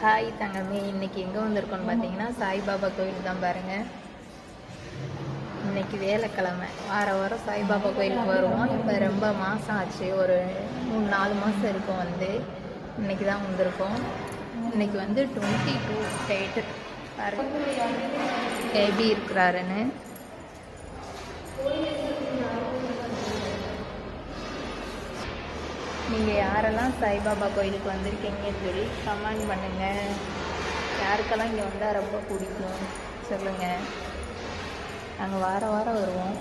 Hi தங்கமே, இன்றைக்கி எங்கே வந்திருக்கோன்னு பார்த்தீங்கன்னா சாய்பாபா கோயில் தான் பாருங்கள். இன்றைக்கி வேலைக்கிழமை, வாரம் சாய்பாபா கோயிலுக்கு வருவோம். இப்போ ரொம்ப மாதம் ஆச்சு, ஒரு 3-4 மாதம் இருக்கும் வந்து. இன்றைக்கி தான் வந்திருக்கோம். இன்றைக்கி வந்து 22 டேட்டு பாருங்க எப்படி இருக்கிறாருன்னு. நீங்கள் யாரெல்லாம் சாய்பாபா கோயிலுக்கு வந்திருக்கீங்கன்னு சொல்லி கமெண்ட் பண்ணுங்கள். யாருக்கெல்லாம் இங்கே வந்தால் ரொம்ப பிடிக்கும் சொல்லுங்கள். நாங்கள் வாரம் வருவோம்.